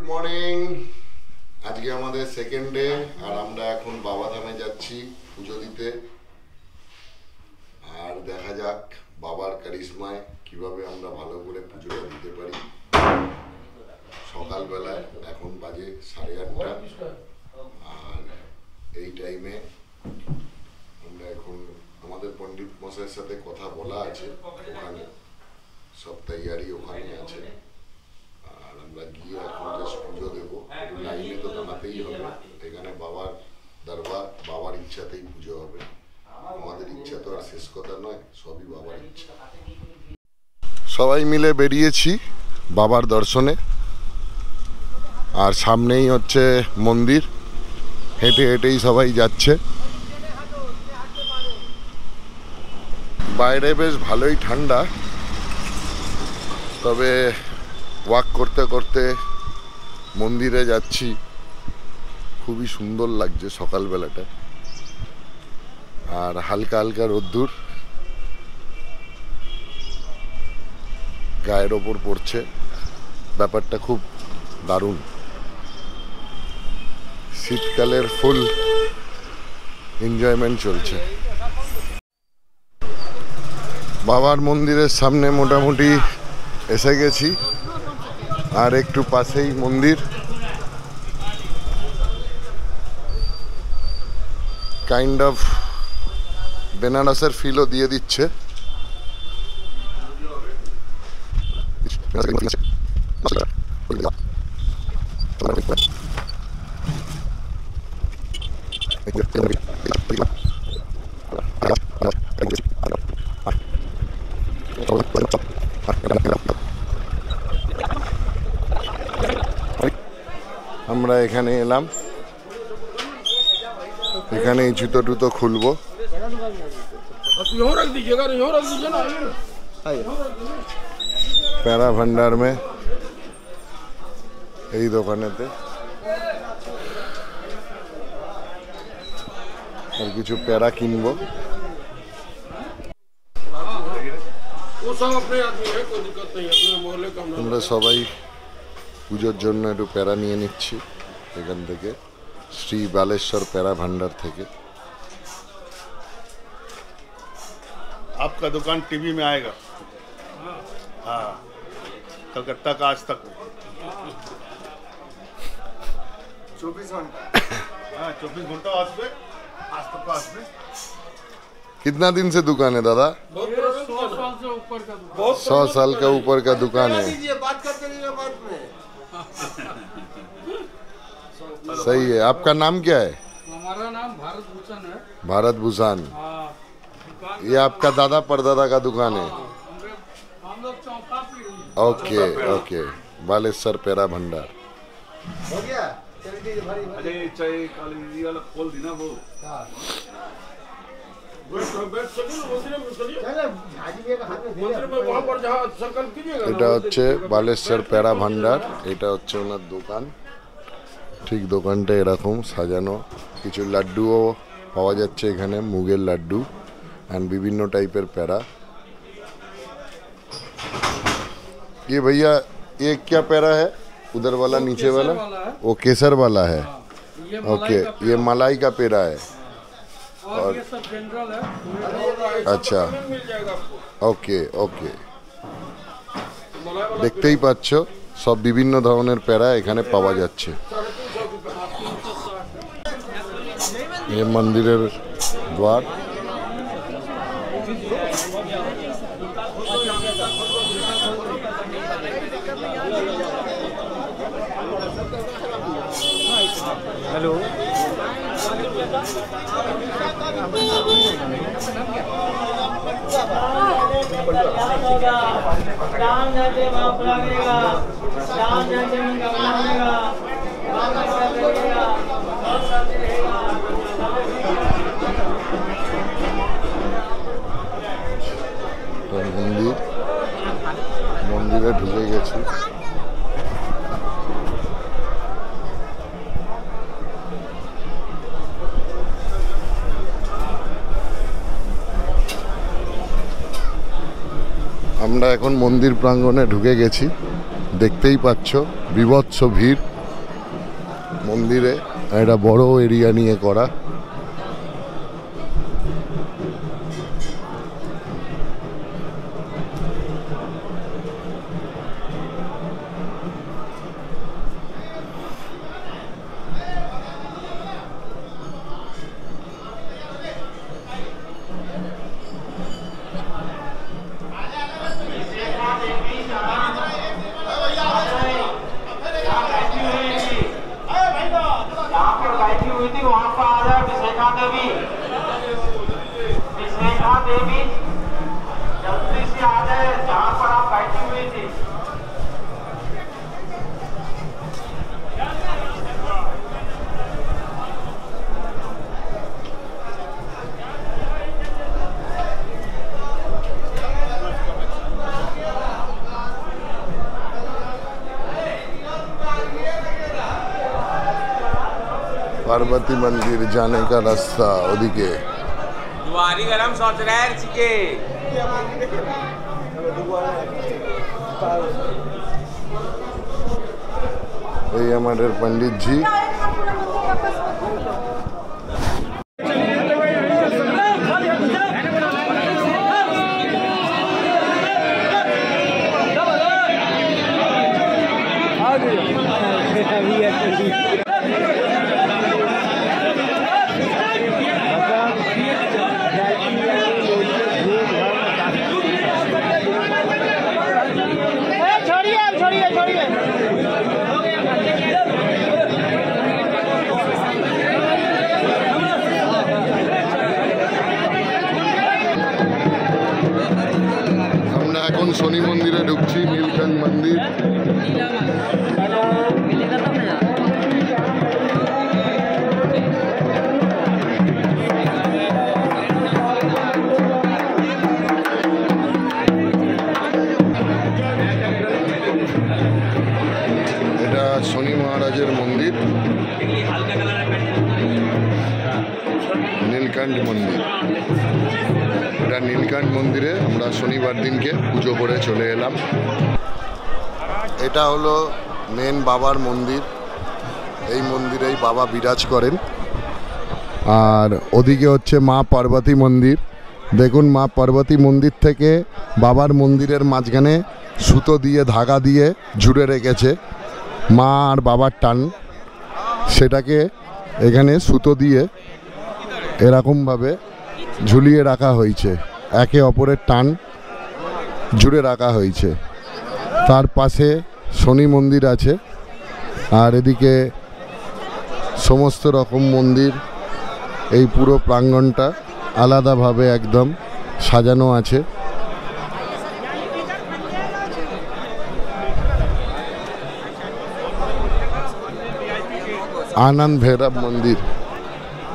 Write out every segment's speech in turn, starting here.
Morning. আজকে আমাদের second day আর আমরা এখন বাবাধামে যাচ্ছি পুজো দিতে। আর দেখা যাক বাবার কারিশমায় কিভাবে আমরা ভালো করে পুজোটা দিতে পারি। সকালবেলায় এখন বাজে 8:30 আর এই টাইমে আমরা এখন আমাদের পণ্ডিত মশাইয়ের সাথে কথা বলা আছে, ওখানে সব তৈয়ারি ওখানে আছে। আর আমরা গিয়ে এখন জাস্ট পুজো দেবো। লাইনে তো দাঁড়াতেই হবে, এখানে বাবার দরবার, বাবার ইচ্ছাতেই পুজো হবে। আমাদের ইচ্ছা তো আর শেষ কথা নয়, সবই বাবার ইচ্ছা। সবাই মিলে বেরিয়েছি বাবার দর্শনে। আর সামনেই হচ্ছে মন্দির, হেঁটে হেঁটেই সবাই যাচ্ছে। বাইরে বেশ ভালোই ঠান্ডা, তবে ওয়াক করতে করতে মন্দিরে যাচ্ছি, খুবই সুন্দর লাগছে সকালবেলাটা। আর হালকা হালকা রোদ্দুর গায়ের ওপর পড়ছে, ব্যাপারটা খুব দারুণ। শীতকালের ফুল এনজয়মেন্ট চলছে। বাবার মন্দিরের সামনে মোটামুটি এসে গেছি, আর একটু পাশেই মন্দির। কাইন্ড অফ বেনারসের ফিলও দিয়ে দিচ্ছে। আমরা এখানে এলাম, এখানে জুতো টুতো খুলবো। প্যারা ভান্ডার মে এই দোকানেতে আর কিছু প্যারা কিনবো। আমরা সবাই পুজোর জন্য একটু প্যারা নিয়ে নিচ্ছি এখান থেকে, শ্রী বালেশ্বর প্যারা ভান্ডার থেকে। आपका दुकान टीवी में आएगा। हाँ, कलकत्ता का आज तक 24 घंटा। हाँ, 24 घंटा आज तक का आज में। कितना दिन से दुकान है दादा? 100 साल का ऊपर का दुकान है। बात करते रहिए बाद में। सही है। आपका नाम क्या है? हमारा नाम भारत भूषण है। भारत भूषण। ये आपका दादा परदादा का दुकान है। हम लोग चौका पीढ़ी। ओके ओके, बालेश्वर पेरा भंडार। हो गया? चल दीजिए भारी। अरे चाय काली ये वाला खोल दी ना वो। এটা হচ্ছে বালেশ্বর প্যারা ভান্ডার, এটা হচ্ছে ওনার দোকান। ঠিক দোকানটা এরকম সাজানো, কিছু লাড্ডুও পাওয়া যাচ্ছে এখানে, মুগের লাড্ডু एंड विभिन्न टाइपर पैरा। ये भैया ये क्या पैरा है? उधर वाला नीचे वाला वो केसर वाला है। ओके, ये मलाई का पेड़ा है। और ये सब जनरल है। अच्छा, ओके ओके। দেখতেই পাচ্ছ সব বিভিন্ন ধরনের প্যারা এখানে পাওয়া যাচ্ছে। এই মন্দিরের দ্বার। हेलो। মন্দিরে ঢুকে গেছি। আমরা এখন মন্দির প্রাঙ্গণে ঢুকে গেছি, দেখতেই পাচ্ছ বিভৎস ভিড়। মন্দিরে একটা বড় এরিয়া নিয়ে করা। वहाँ पर आ जाए विशेखा देवी जल्दी से आ जाए जहाँ पर आप बैठी हुई थी। पार्वती मंदिर जाने का रास्ता ओदिके दुआरी गरम सोच रहा है चिके এই আমাদের পণ্ডিতজি। আমরা এখন শনি মন্দিরে ঢুকছি, নীলকণ্ঠ মন্দির। এটা শনি মহারাজের মন্দির, নীলকণ্ঠ মন্দির। এটা নীলকণ্ঠ মন্দিরে আমরা শনিবার দিনকে পুজো করে চলে এলাম। এটা হলো মেন বাবার মন্দির, এই মন্দিরেই বাবা বিরাজ করেন। আর ওদিকে হচ্ছে মা পার্বতী মন্দির। দেখুন মা পার্বতী মন্দির থেকে বাবার মন্দিরের মাঝখানে সুতো দিয়ে ধাগা দিয়ে জুড়ে রেখেছে মা আর বাবার টান, সেটাকে এখানে সুতো দিয়ে এরকমভাবে ঝুলিয়ে রাখা হয়েছে, একে অপরের টান জুড়ে রাখা হয়েছে। তার পাশে শনি মন্দির আছে, আর এদিকে সমস্ত রকম মন্দির। এই পুরো প্রাঙ্গণটা আলাদাভাবে একদম সাজানো আছে। আনন্দ ভৈরব মন্দির,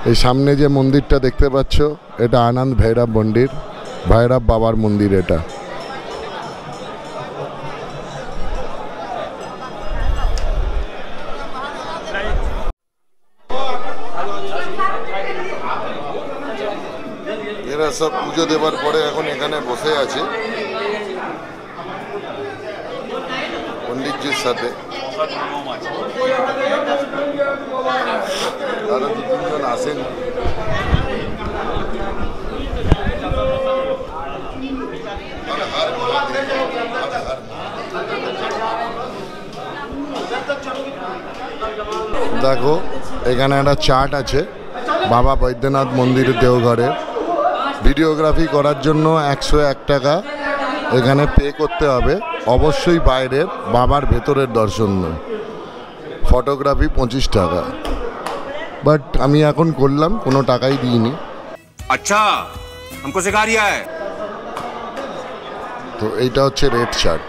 এই সামনে যে মন্দিরটা দেখতে পাচ্ছ এটা আনন্দ ভৈরব মন্দির, ভৈরব বাবার মন্দির এটা। এরা সব পুজো দেবার পরে এখন এখানে বসে আছে পণ্ডিতজির সাথে। আরো দু তিনজন আসেন। দেখো এখানে একটা চার্ট আছে বাবা বৈদ্যনাথ মন্দির দেওঘরের। ভিডিওগ্রাফি করার জন্য 101 টাকা এখানে পে করতে হবে। অবশ্যই বাইরের, বাবার ভেতরের দর্শন নয়। ফটোগ্রাফি 25 টাকা, বাট আমি এখন করলাম, কোনো টাকাই দিইনি। अच्छा हमको सिखा रिया है। তো এইটা হচ্ছে রেড চার্ট।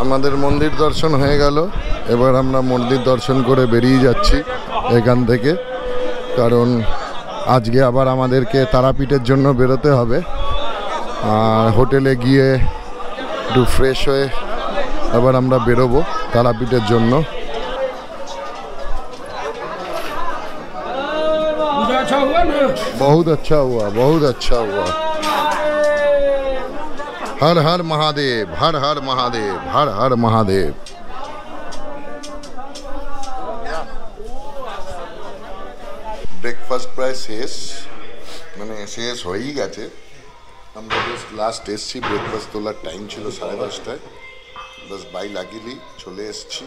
আমাদের মন্দির দর্শন হয়ে গেল, এবার আমরা মন্দির দর্শন করে বেরিয়ে যাচ্ছি এখান থেকে, কারণ আজকে আবার আমাদেরকে তারাপীঠের জন্য বেরোতে হবে। আর হোটেলে গিয়ে একটু ফ্রেশ হয়ে আবার আমরা বেরোবো তারাপীঠের জন্য। अच्छा हुआ ना? बहुत अच्छा हुआ, बहुत अच्छा हुआ। हर हर महादेव, हर हर महादेव, हर हर महादेव। ব্রেকফাস্ট প্রায় শেষ, মানে শেষ হয়েই গেছে। আমরা জাস্ট লাস্ট এসছি, ব্রেকফাস্ট তোলার টাইম ছিল 10:30টায়। বাস বাই লাগিলি চলে এসছি,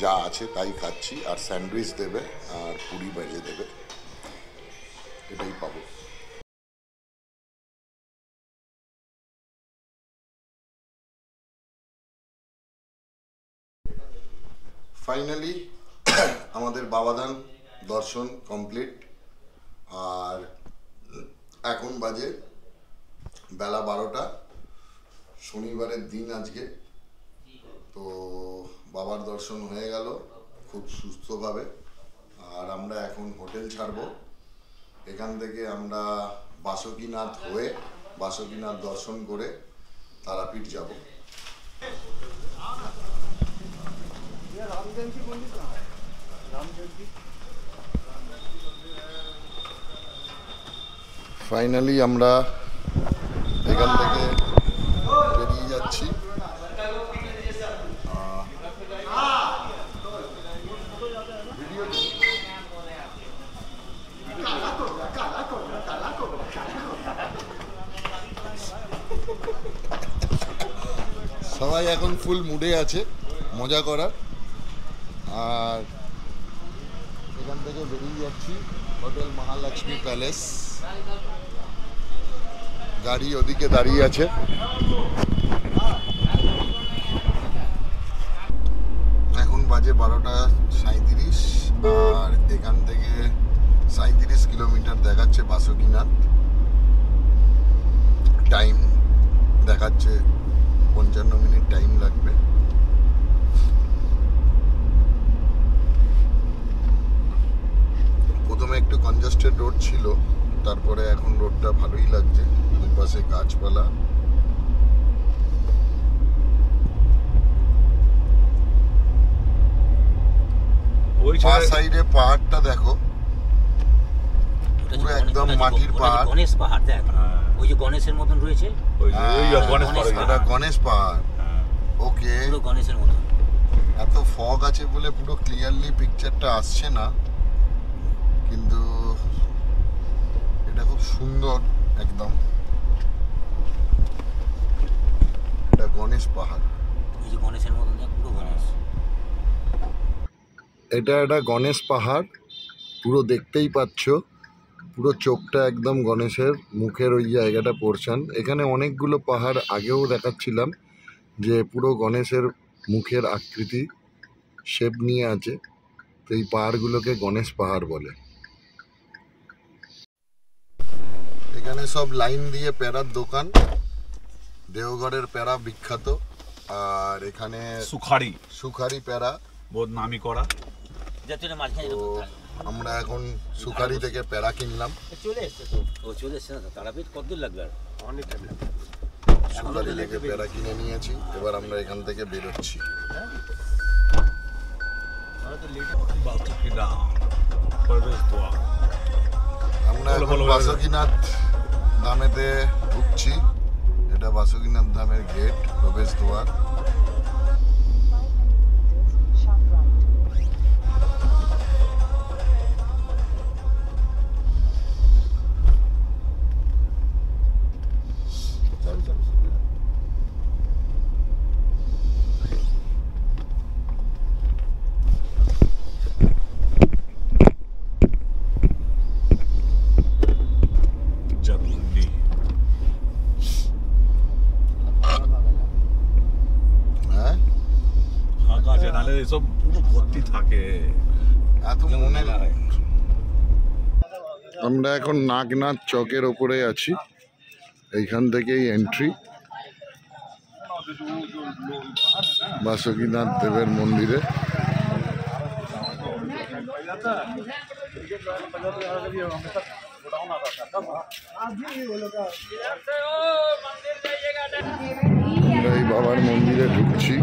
যা আছে তাই খাচ্ছি। আর স্যান্ডউইচ দেবে আর পুরি ভেজে দেবে, এটাই পাবো। ফাইনালি আমাদের বাবাধাম দর্শন কমপ্লিট। আর এখন বাজে বেলা 12টা, শনিবারের দিন আজকে। তো বাবার দর্শন হয়ে গেল খুব সুস্থভাবে। আর আমরা এখন হোটেল ছাড়বো। এখান থেকে আমরা বাসুকীনাথ হয়ে বাসুকীনাথ দর্শন করে তারাপীঠ যাব। ফাইনালি আমরা এখান থেকে বেরিয়ে যাচ্ছি। সবাই এখন ফুল মুডে আছে মজা করার। আর এখান থেকে বেরিয়ে যাচ্ছি হোটেল মহালক্ষ্মী প্যালেস। গাড়ি ওদিকে দাঁড়িয়ে আছে। এখন বাজে 12:37। আর এখান থেকে 37 কিলোমিটার দেখাচ্ছে বাসুকীনাথ। টাইম দেখাচ্ছে 55 মিনিট টাইম লাগবে। প্রথমে একটু কনজাস্টেড রোড ছিল, তারপরে এখন রোডটা ভালোই লাগছে, দুই পাশে গাছপালা। ওই সাইডে পাহাড়টা দেখো, পুরো একদম মাটির পাহাড়। গণেশ পাহাড় দেখ, ওই যে গণেশের মতন রয়েছে, এটা গণেশ পাহাড়। ওকে, পুরো গণেশের মতন। এত ফগ আছে বলে পুরো ক্লিয়ারলি পিকচারটা আসছে না, কিন্তু এটা খুব সুন্দর একদম। এটা গণেশ পাহাড়, ওই যে গণেশের মতন দেখ, পুরো গণেশ। এটা একটা গণেশ পাহাড়, পুরো দেখতেই পাচ্ছ, পুরো চোখটা একদম গণেশের মুখের ওই জায়গাটা পোরশন। এখানে অনেকগুলো পাহাড় আগেও দেখাচ্ছিলাম যে পুরো গণেশের মুখের আকৃতি শেপ নিয়ে আছে। তো এই পাহাড়গুলোকে গণেশ পাহাড় বলে। এখানে সব লাইন দিয়ে প্যারার দোকান, দেওঘরের প্যারা বিখ্যাত। আর এখানে সুখারি প্যারা বহুত নামি করা। তো আমরা এখন সুখারি থেকে প্যারা কিনলাম। চলে এসছে তো, ও চলে এসছে না? তারাপীঠ কতদূর লাগবে? আর অনেক টাইম লাগবে। সুখারি থেকে প্যারা কিনে নিয়েছি, এবার আমরা এখান থেকে বেরোচ্ছি। আমরা এখন বাসুকীনাথ ধামেতে ঢুকছি। এটা বাসুকীনাথ ধামের গেট, প্রবেশ দ্বার। সব পুরো ভর্তি থাকে, এত মনে হয়। আমরা এখন নাগনাথ চকের ওপরে আছি, এইখান থেকেই এন্ট্রি বাসুকীনাথ দেবের মন্দিরে। আমরা এই বাবার মন্দিরে ঢুকছি।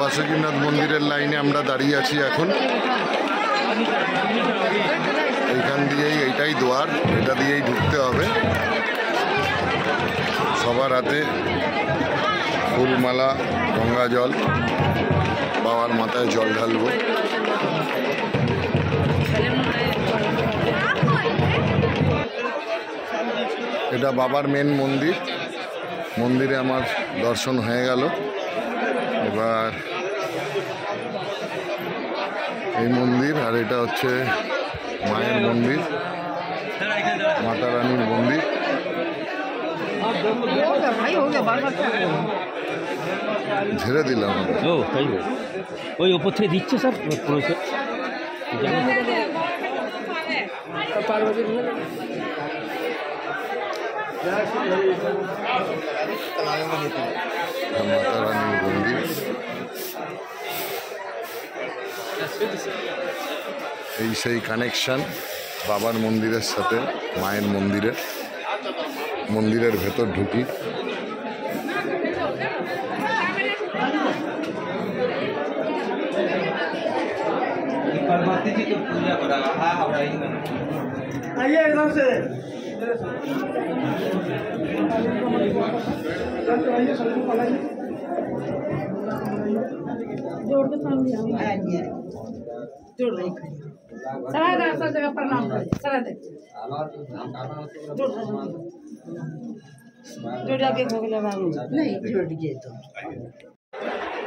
বাসুকীনাথ মন্দিরের লাইনে আমরা দাঁড়িয়ে আছি এখন। এইখান দিয়েই, এইটাই দুয়ার, এটা দিয়েই ঢুকতে হবে। সবার হাতে ফুলমালা, গঙ্গা জল, বাবার মাথায় জল ঢালবো। এটা বাবার মেন মন্দির। মন্দিরে আমার দর্শন হয়ে গেল। এবার এই মন্দির, আর এটা হচ্ছে মায়ের মন্দির, মাতা রানীর মন্দির। ঝেড়ে দিলাম। ও তাই ওই ওপর থেকে দিচ্ছে সব পুরোছে। মাতা রানীর মন্দির। এই সেই কানেকশন বাবার মন্দিরের সাথে মায়ের মন্দিরের। মন্দিরের ভেতর ঢুকি।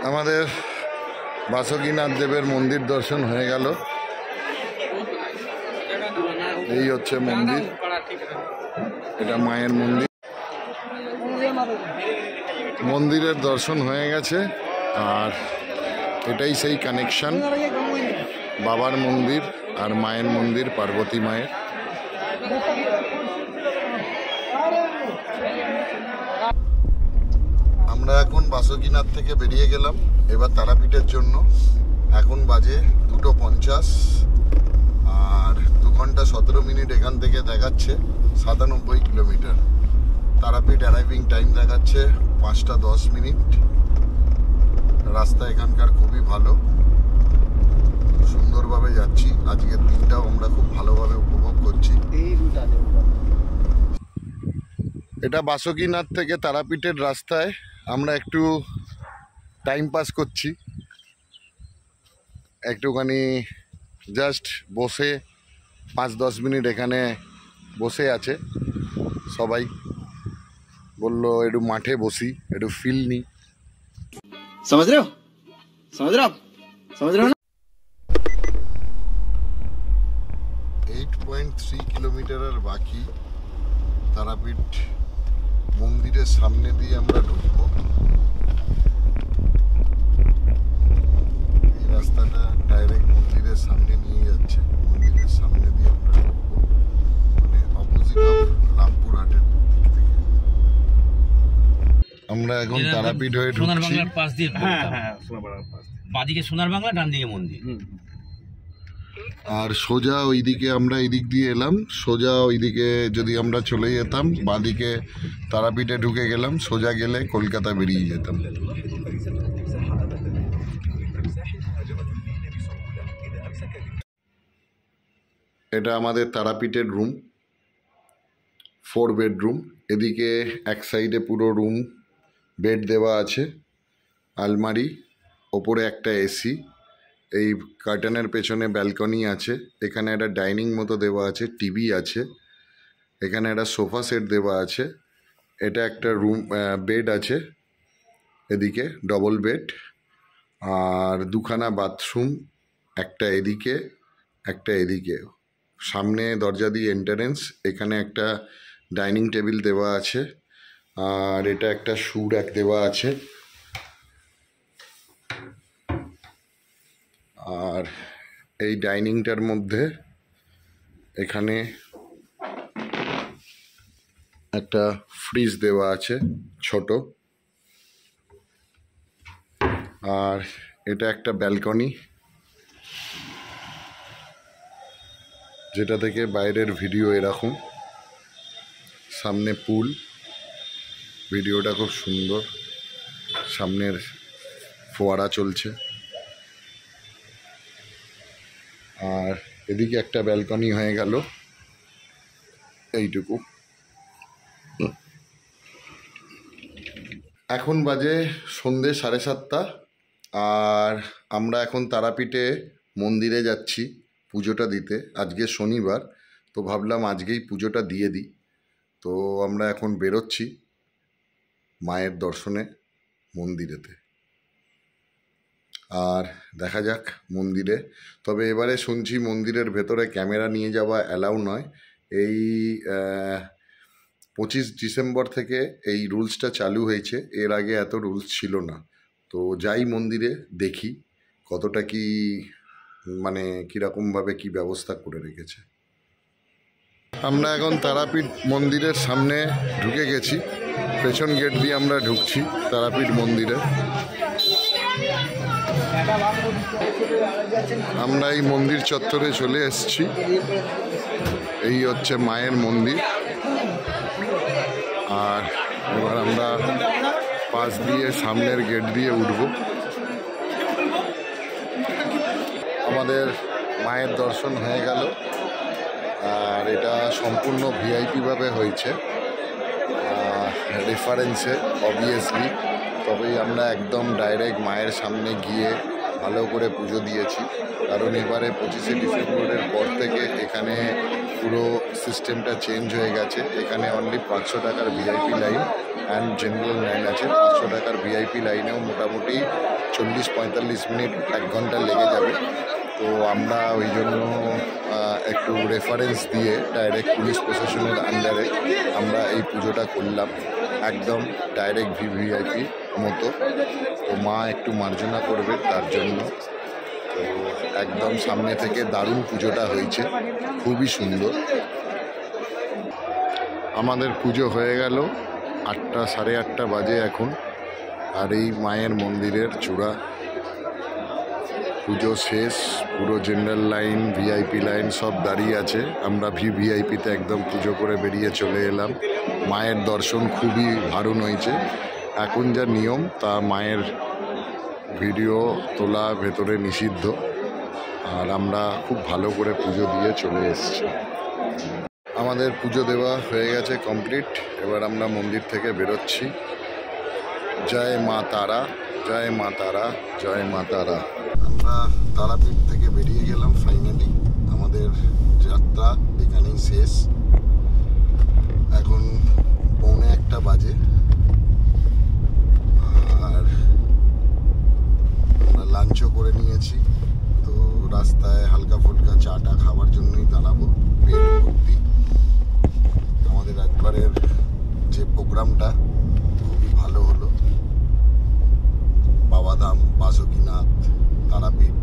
আমাদের বাসুকীনাথ দেবের মন্দির দর্শন হয়ে গেল। এই হচ্ছে মন্দির, এটা মায়ের মন্দির। মন্দিরের দর্শন হয়ে গেছে, আর এটাই সেই কানেকশন বাবার মন্দির আর মায়ের মন্দির, পার্বতী মায়ের। আমরা এখন বাসুকীনাথ থেকে বেরিয়ে গেলাম এবার তারাপীঠের জন্য। এখন বাজে 2:50, আর 2 ঘন্টা 17 মিনিট এখান থেকে দেখাচ্ছে 97 কিলোমিটার। তারাপীঠ অ্যারাইভিং টাইম দেখাচ্ছে 5টা 10 মিনিট। রাস্তা এখানকার খুবই ভালো, সুন্দরভাবে যাচ্ছি। আজকের দিনটাও আমরা খুব ভালোভাবে উপভোগ করছি। এটা বাসুকীনাথ থেকে তারাপীঠের রাস্তায় আমরা একটু টাইম পাস করছি, একটুখানি জাস্ট বসে 5-10 মিনিট এখানে বসে আছে সবাই। বললো একটু মাঠে বসি, একটু ফিল নি। समझ रहे हो आप 8.3 কিলোমিটারের বাকি তারাপীঠ মন্দিরের সামনে দিয়ে আমরা ঢুকবো। এই রাস্তাটা ডাইরেক্ট মন্দিরের সামনে নিয়ে যাচ্ছে। মন্দিরের সামনে দিয়ে আমরা ঢুকবো, মানে অপোজিট অফ রামপুরহাটের দিক থেকে। আমরা এখন তারাপীঠ হয়ে সোনার ঢুকছি। বাংলার পাশ দিয়ে, বাঁদিকে সোনার বাংলা, ডান দিকে মন্দির। আর সোজা ওইদিকে আমরা এদিক দিয়ে এলাম। সোজা ওইদিকে যদি আমরা চলে যেতাম, বাঁদিকে তারাপীঠে ঢুকে গেলাম, সোজা গেলে কলকাতা বেরিয়ে যেতাম। এটা আমাদের তারাপীঠের রুম, 4 বেডরুম। এদিকে এক সাইডে পুরো রুম, বেড দেওয়া আছে, আলমারি, ওপরে একটা এসি। এই কার্টেনের পেছনে ব্যালকনি আছে। এখানে একটা ডাইনিং মতো দেওয়া আছে, টিভি আছে। এখানে একটা সোফা সেট দেওয়া আছে। এটা একটা রুম, বেড আছে এদিকে, ডবল বেড। আর 2খানা বাথরুম, একটা এদিকে একটা এদিকে। সামনে দরজা দিয়ে এন্ট্রান্স। এখানে একটা ডাইনিং টেবিল দেওয়া আছে, আর এটা একটা শু র্যাক দেওয়া আছে। আর এই ডাইনিংটার মধ্যে এখানে একটা ফ্রিজ দেওয়া আছে ছোট। আর এটা একটা ব্যালকনি। যেটা থেকে বাইরের ভিডিও এরকম, সামনে পুল, ভিডিওটা খুব সুন্দর, সামনের ফোয়ারা চলছে, আর এদিকে একটা ব্যালকনি হয়ে গেল এইটুকু। এখন বাজে সন্ধে 7:30, আর আমরা এখন তারাপীঠে মন্দিরে যাচ্ছি পুজোটা দিতে। আজকে শনিবার, তো ভাবলাম আজকেই পুজোটা দিয়ে দিই। তো আমরা এখন বেরোচ্ছি মায়ের দর্শনে মন্দিরেতে, আর দেখা যাক মন্দিরে। তবে এবারে শুনছি মন্দিরের ভেতরে ক্যামেরা নিয়ে যাওয়া অ্যালাউ নয়। এই 25 ডিসেম্বর থেকে এই রুলসটা চালু হয়েছে, এর আগে এত রুলস ছিল না। তো যাই মন্দিরে দেখি কতটা কি মানে কীরকমভাবে কি ব্যবস্থা করে রেখেছে। আমরা এখন তারাপীঠ মন্দিরের সামনে ঢুকে গেছি, পেছন গেট দিয়ে আমরা ঢুকছি তারাপীঠ মন্দিরে। আমরা এই মন্দির চত্বরে চলে এসেছি, এই হচ্ছে মায়ের মন্দির। আর এবার আমরা পাশ দিয়ে সামনের গেট দিয়ে উঠব। আমাদের মায়ের দর্শন হয়ে গেল, আর এটা সম্পূর্ণ ভিআইপিভাবে হয়েছে, রেফারেন্সে অবভিয়াসলি। তবেই আমরা একদম ডাইরেক্ট মায়ের সামনে গিয়ে ভালো করে পুজো দিয়েছি, কারণ এবারে 25শে ডিসেম্বরের পর থেকে এখানে পুরো সিস্টেমটা চেঞ্জ হয়ে গেছে। এখানে অনলি 500 টাকার VIP line and general line আছে। 500 টাকার ভিআইপি লাইনেও মোটামুটি 40-45 মিনিট 1 ঘন্টা লেগে যাবে। তো আমরা ওই জন্য একটু রেফারেন্স দিয়ে ডাইরেক্ট পুলিশ প্রশাসনের আন্ডারে আমরা এই পুজোটা করলাম, একদম ডাইরেক্ট ভিভিআইপি মতো। তো মা একটু মার্জনা করবে তার জন্য। তো একদম সামনে থেকে দারুণ পুজোটা হয়েছে, খুবই সুন্দর। আমাদের পুজো হয়ে গেল, 8টা 8:30 বাজে এখন। আর এই মায়ের মন্দিরের চূড়া পুজো শেষ, পুরো জেনারেল লাইন ভিআইপি লাইন সব দাঁড়িয়ে আছে। আমরা ভিভিআইপিতে একদম পুজো করে বেরিয়ে চলে এলাম। মায়ের দর্শন খুবই দারুণ হয়েছে। এখন যা নিয়ম তা মায়ের ভিডিও তোলা ভেতরে নিষিদ্ধ, আর আমরা খুব ভালো করে পুজো দিয়ে চলে এসেছি। আমাদের পুজো দেওয়া হয়ে গেছে কমপ্লিট। এবার আমরা মন্দির থেকে বেরোচ্ছি। জয় মা তারা, জয় মা তারা, জয় মা তারা। আমরা তারাপীঠ থেকে বেরিয়ে গেলাম ফাইনালি। আমাদের যাত্রা এখানেই শেষ। এখন 1:45 বাজে, আর আমরা লাঞ্চও করে নিয়েছি। তো রাস্তায় হালকা ফুলকা চাটা খাওয়ার জন্যই দাঁড়াবো, পেট ভর্তি। আমাদের একবারের যে প্রোগ্রামটা খুবই ভালো হলো। বাবাধাম, বাসুকীনাথ, তারাপীঠ